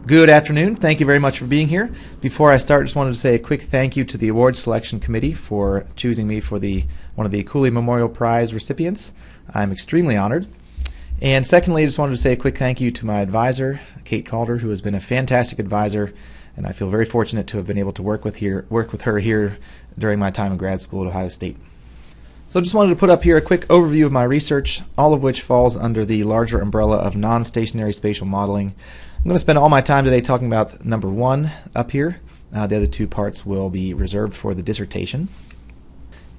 Good afternoon. Thank you very much for being here. Before I start, just wanted to say a quick thank you to the Award Selection Committee for choosing me for one of the Cooley Memorial Prize recipients. I'm extremely honored. And secondly, I just wanted to say a quick thank you to my advisor, Kate Calder, who has been a fantastic advisor, and I feel very fortunate to have been able to work with her here during my time in grad school at Ohio State. So I just wanted to put up here a quick overview of my research, all of which falls under the larger umbrella of non-stationary spatial modeling. I'm going to spend all my time today talking about number one up here. The other two parts will be reserved for the dissertation.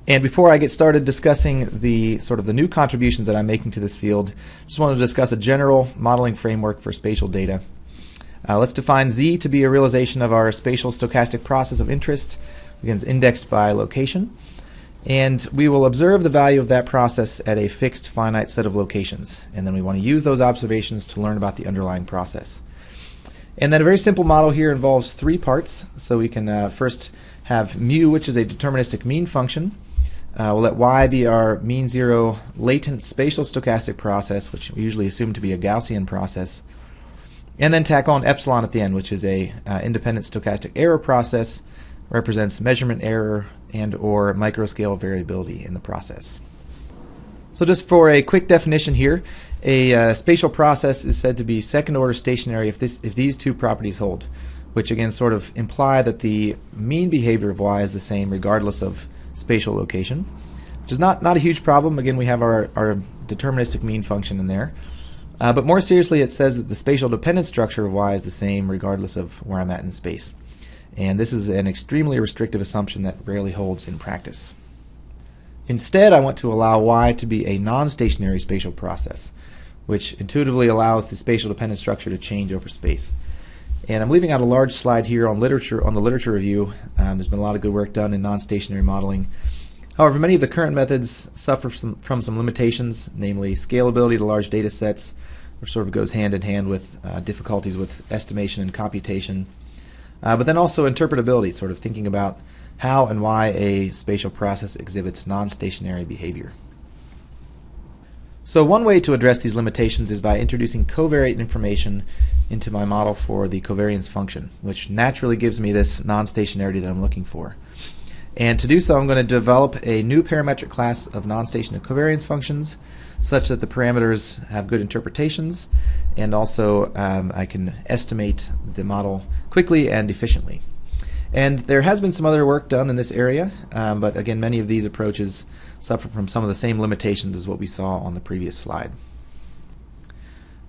And before I get started discussing the new contributions that I'm making to this field, just wanted to discuss a general modeling framework for spatial data. Let's define Z to be a realization of our spatial stochastic process of interest. Again, it's indexed by location. And we will observe the value of that process at a fixed finite set of locations. And then we want to use those observations to learn about the underlying process. And then a very simple model here involves three parts. So we can first have mu, which is a deterministic mean function. We'll let y be our mean zero latent spatial stochastic process, which we usually assume to be a Gaussian process. And then tack on epsilon at the end, which is a independent stochastic error process, represents measurement error and or microscale variability in the process. So just for a quick definition here, a spatial process is said to be second order stationary if these two properties hold, which again sort of imply that the mean behavior of y is the same regardless of spatial location, which is not a huge problem. Again, we have our deterministic mean function in there. But more seriously, it says that the spatial dependent structure of y is the same regardless of where I'm at in space. And this is an extremely restrictive assumption that rarely holds in practice. Instead, I want to allow y to be a non-stationary spatial process, which intuitively allows the spatial dependent structure to change over space. And I'm leaving out a large slide here on the literature review. There's been a lot of good work done in non-stationary modeling. However, many of the current methods suffer from some limitations, namely scalability to large data sets, which sort of goes hand in hand with difficulties with estimation and computation. But then also interpretability, sort of thinking about how and why a spatial process exhibits non-stationary behavior. So one way to address these limitations is by introducing covariate information into my model for the covariance function, which naturally gives me this non-stationarity that I'm looking for. And to do so, I'm going to develop a new parametric class of non-stationary covariance functions such that the parameters have good interpretations, and also I can estimate the model quickly and efficiently. And there has been some other work done in this area, but again, many of these approaches suffer from some of the same limitations as what we saw on the previous slide.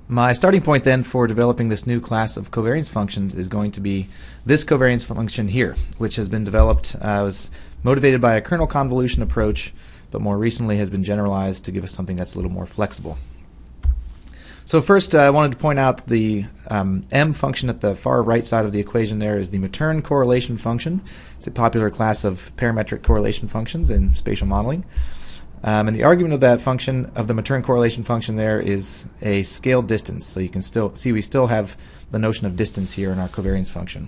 My starting point then for developing this new class of covariance functions is going to be this covariance function here, which has been developed, was motivated by a kernel convolution approach, but more recently has been generalized to give us something that's a little more flexible. So first, I wanted to point out the m function at the far right side of the equation there is the Matern correlation function. It's a popular class of parametric correlation functions in spatial modeling. And the argument of that function, of the Matern correlation function there, is a scaled distance. So you can still see we still have the notion of distance here in our covariance function.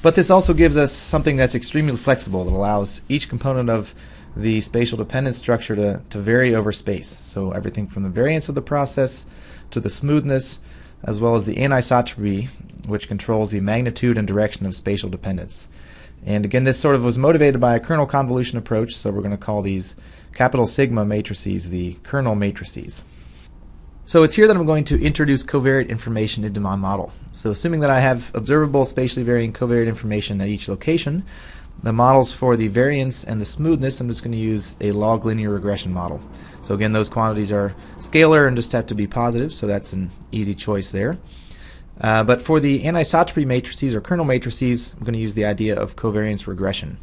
But this also gives us something that's extremely flexible that allows each component of the spatial dependent structure to vary over space. So everything from the variance of the process to the smoothness, as well as the anisotropy, which controls the magnitude and direction of spatial dependence. And again, this sort of was motivated by a kernel convolution approach, so we're going to call these capital sigma matrices the kernel matrices. So it's here that I'm going to introduce covariate information into my model. So assuming that I have observable spatially varying covariate information at each location, the models for the variance and the smoothness, I'm just going to use a log linear regression model. So again, those quantities are scalar and just have to be positive, so that's an easy choice there. But for the anisotropy matrices or kernel matrices, I'm going to use the idea of covariance regression,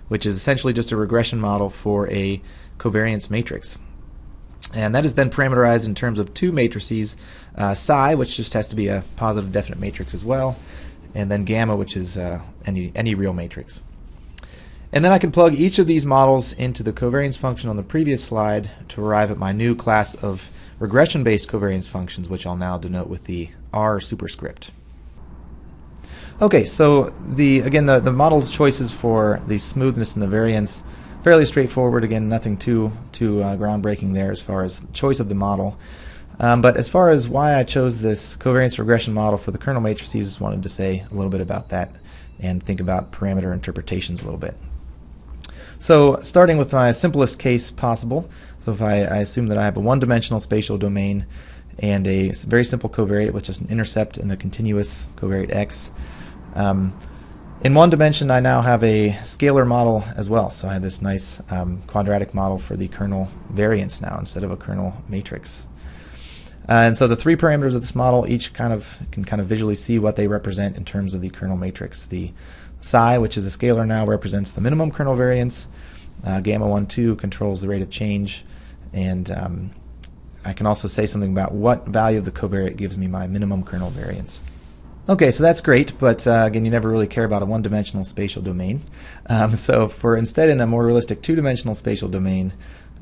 which is essentially just a regression model for a covariance matrix. And that is then parameterized in terms of two matrices, psi, which just has to be a positive definite matrix as well, and then gamma, which is any real matrix. And then I can plug each of these models into the covariance function on the previous slide to arrive at my new class of regression-based covariance functions, which I'll now denote with the R superscript. Okay, so again, the model's choices for the smoothness and the variance, fairly straightforward. Again, nothing too groundbreaking there as far as choice of the model. But as far as why I chose this covariance regression model for the kernel matrices, just wanted to say a little bit about that and think about parameter interpretations a little bit. So starting with my simplest case possible, so if I assume that I have a one-dimensional spatial domain and a very simple covariate with just an intercept and a continuous covariate x. In one dimension, I now have a scalar model as well. So I have this nice quadratic model for the kernel variance now instead of a kernel matrix. And so the three parameters of this model each can visually see what they represent in terms of the kernel matrix. The psi, which is a scalar now, represents the minimum kernel variance. Gamma 1, 2 controls the rate of change. And I can also say something about what value of the covariate gives me my minimum kernel variance. Okay, so that's great, but again, you never really care about a one-dimensional spatial domain. So for instead in a more realistic two-dimensional spatial domain,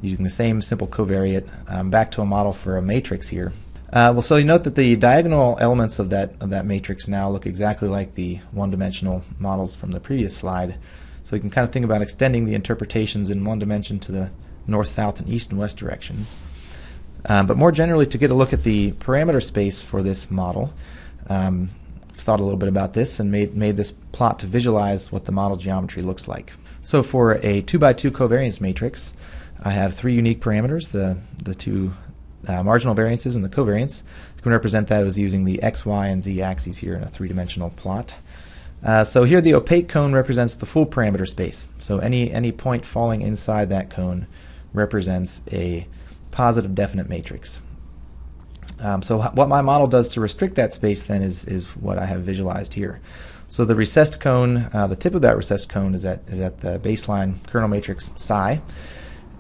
using the same simple covariate, back to a model for a matrix here. So you note that the diagonal elements of that matrix now look exactly like the one-dimensional models from the previous slide. So you can kind of think about extending the interpretations in one dimension to the north, south, and east and west directions. But more generally, to get a look at the parameter space for this model, thought a little bit about this and made this plot to visualize what the model geometry looks like. So for a 2x2 covariance matrix, I have three unique parameters, the two marginal variances and the covariance. You can represent those using the x, y, and z axes here in a three-dimensional plot. So here the opaque cone represents the full parameter space. So any point falling inside that cone represents a positive definite matrix. So what my model does to restrict that space then is what I have visualized here. So the recessed cone, the tip of that recessed cone is at the baseline kernel matrix psi.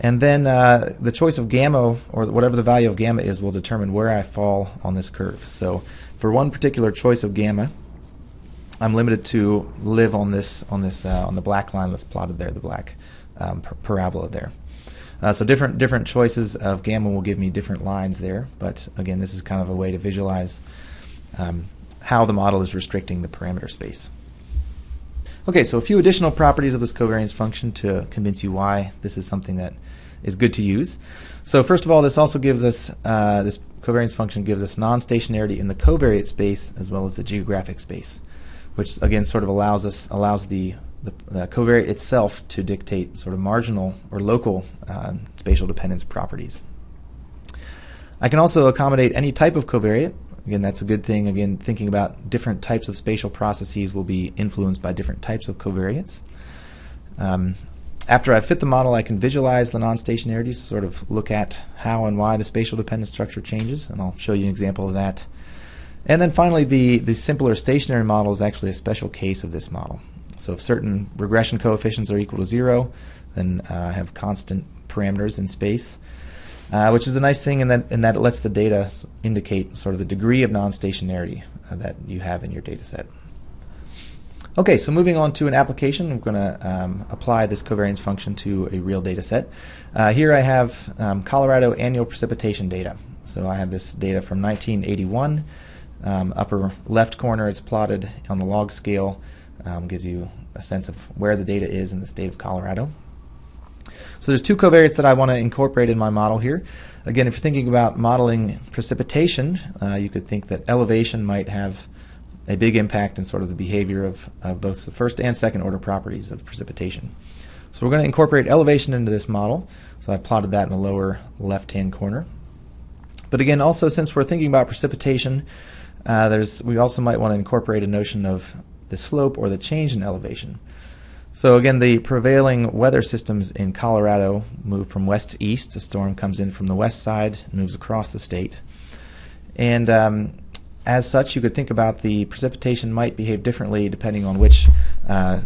And then the choice of gamma, or whatever the value of gamma is, will determine where I fall on this curve. So for one particular choice of gamma, I'm limited to live on the black line that's plotted there, the black parabola there. So different choices of gamma will give me different lines there, but again, this is kind of a way to visualize how the model is restricting the parameter space. Okay, so a few additional properties of this covariance function to convince you why this is something that is good to use. So first of all, this also gives us, this covariance function gives us non-stationarity in the covariate space as well as the geographic space, which again sort of allows the covariate itself to dictate sort of marginal or local spatial dependence properties. I can also accommodate any type of covariate. Again, that's a good thing. Again, thinking about different types of spatial processes will be influenced by different types of covariates. After I fit the model, I can visualize the non-stationarity, sort of look at how and why the spatial dependence structure changes, and I'll show you an example of that. And then finally, the simpler stationary model is actually a special case of this model. So if certain regression coefficients are equal to 0, then I have constant parameters in space, which is a nice thing in that it lets the data indicate sort of the degree of non-stationarity that you have in your data set. Okay, so moving on to an application, I'm going to apply this covariance function to a real data set. Here I have Colorado annual precipitation data. So I have this data from 1981. Upper left corner is plotted on the log scale, gives you a sense of where the data is in the state of Colorado. So there's two covariates that I want to incorporate in my model here. Again, if you're thinking about modeling precipitation, you could think that elevation might have a big impact in sort of the behavior of both the first and second order properties of precipitation. So we're going to incorporate elevation into this model. So I plotted that in the lower left-hand corner. But again, also since we're thinking about precipitation, we also might want to incorporate a notion of the slope or the change in elevation. So again, the prevailing weather systems in Colorado move from west to east. A storm comes in from the west side and moves across the state. And as such, you could think about the precipitation might behave differently depending on which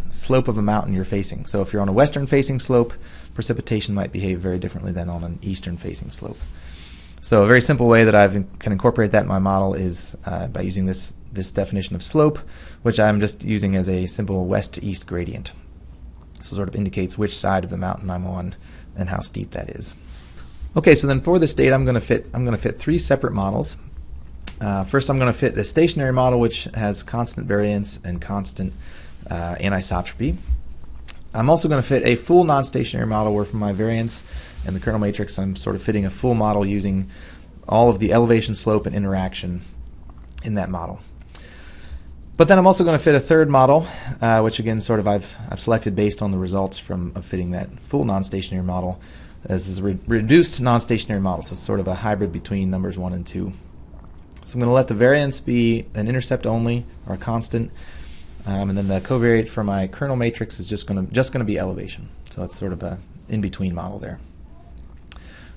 slope of a mountain you're facing. So if you're on a western-facing slope, precipitation might behave very differently than on an eastern-facing slope. So a very simple way that I can incorporate that in my model is by using this definition of slope, which I'm just using as a simple west to east gradient. So it sort of indicates which side of the mountain I'm on and how steep that is. Okay, so then for this data, I'm going to fit three separate models. First, I'm going to fit the stationary model, which has constant variance and constant anisotropy. I'm also going to fit a full non-stationary model where for my variance and the kernel matrix, I'm sort of fitting a full model using all of the elevation, slope, and interaction in that model. But then I'm also going to fit a third model, which again sort of I've selected based on the results of fitting that full non-stationary model. This is a reduced non-stationary model, so it's sort of a hybrid between numbers 1 and 2. So I'm going to let the variance be an intercept only, or a constant, and then the covariate for my kernel matrix is just going to be elevation. So it's sort of a in-between model there.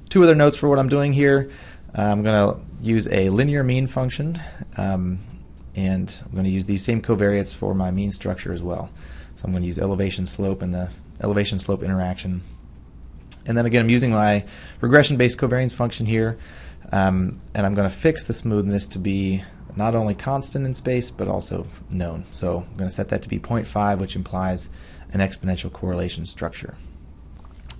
Two other notes for what I'm doing here. I'm going to use a linear mean function, and I'm going to use these same covariates for my mean structure as well. So I'm going to use elevation slope and the elevation slope interaction. And then again, I'm using my regression-based covariance function here, and I'm going to fix the smoothness to be not only constant in space but also known. So I'm going to set that to be 0.5, which implies an exponential correlation structure.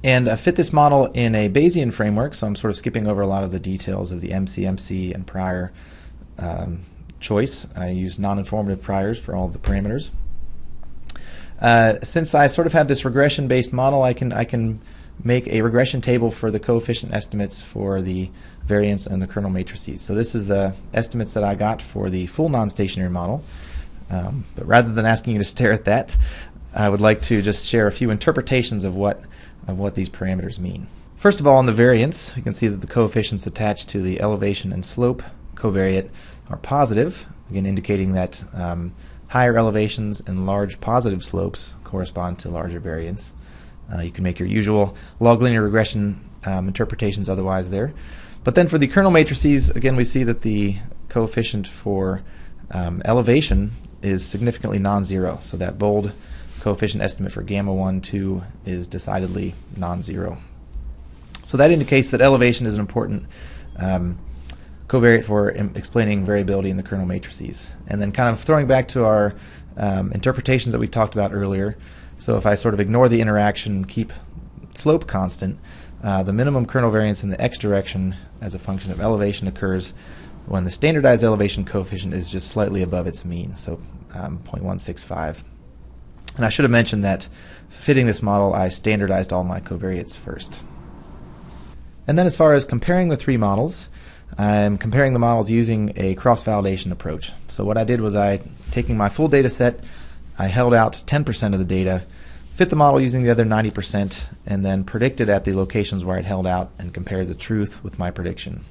And I fit this model in a Bayesian framework, so I'm sort of skipping over a lot of the details of the MC and prior choice. I use non-informative priors for all of the parameters. Since I sort of have this regression-based model, I can make a regression table for the coefficient estimates for the variance and the kernel matrices. So this is the estimates that I got for the full non-stationary model. But rather than asking you to stare at that, I would like to just share a few interpretations of what these parameters mean. First of all, in the variance, you can see that the coefficients attached to the elevation and slope covariate are positive, again indicating that higher elevations and large positive slopes correspond to larger variance. You can make your usual log linear regression interpretations otherwise there. But then for the kernel matrices, again, we see that the coefficient for elevation is significantly non-zero. So that bold coefficient estimate for gamma 1, 2 is decidedly non-zero. So that indicates that elevation is an important covariate for explaining variability in the kernel matrices. And then kind of throwing back to our interpretations that we talked about earlier. So if I sort of ignore the interaction and keep slope constant, the minimum kernel variance in the x direction as a function of elevation occurs when the standardized elevation coefficient is just slightly above its mean, so 0.165. And I should have mentioned that fitting this model, I standardized all my covariates first. And then as far as comparing the three models, I'm comparing the models using a cross-validation approach. So what I did was taking my full data set, I held out 10% of the data, fit the model using the other 90%, and then predicted at the locations where I'd held out and compared the truth with my prediction.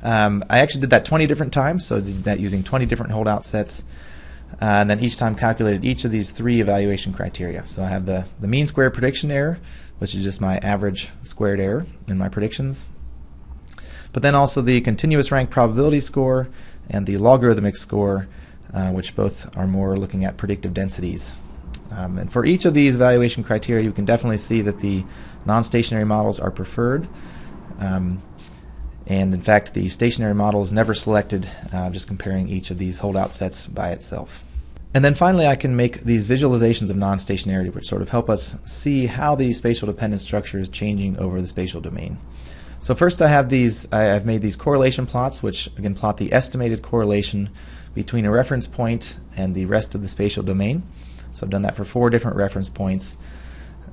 I actually did that 20 different times, so I did that using 20 different holdout sets, and then each time calculated each of these three evaluation criteria. So I have the mean square prediction error, which is just my average squared error in my predictions, but then also the continuous rank probability score and the logarithmic score, which both are more looking at predictive densities. And for each of these evaluation criteria, you can definitely see that the non-stationary models are preferred. And in fact, the stationary model is never selected, just comparing each of these holdout sets by itself. And then finally, I can make these visualizations of non-stationarity, which sort of help us see how the spatial dependent structure is changing over the spatial domain. So first I've made these correlation plots, which again plot the estimated correlation between a reference point and the rest of the spatial domain. So I've done that for 4 different reference points.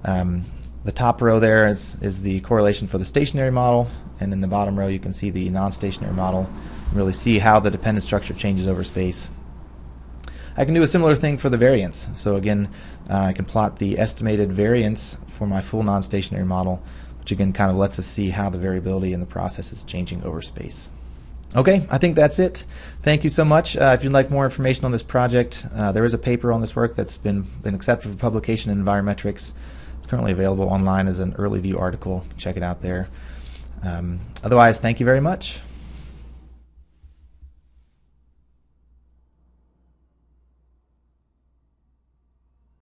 The top row there is the correlation for the stationary model, and in the bottom row you can see the non-stationary model, and really see how the dependent structure changes over space. I can do a similar thing for the variance. So again, I can plot the estimated variance for my full non-stationary model, which again kind of lets us see how the variability in the process is changing over space. Okay, I think that's it. Thank you so much. If you'd like more information on this project, there is a paper on this work that's been accepted for publication in Environmetrics. It's currently available online as an early view article. Check it out there. Otherwise, thank you very much.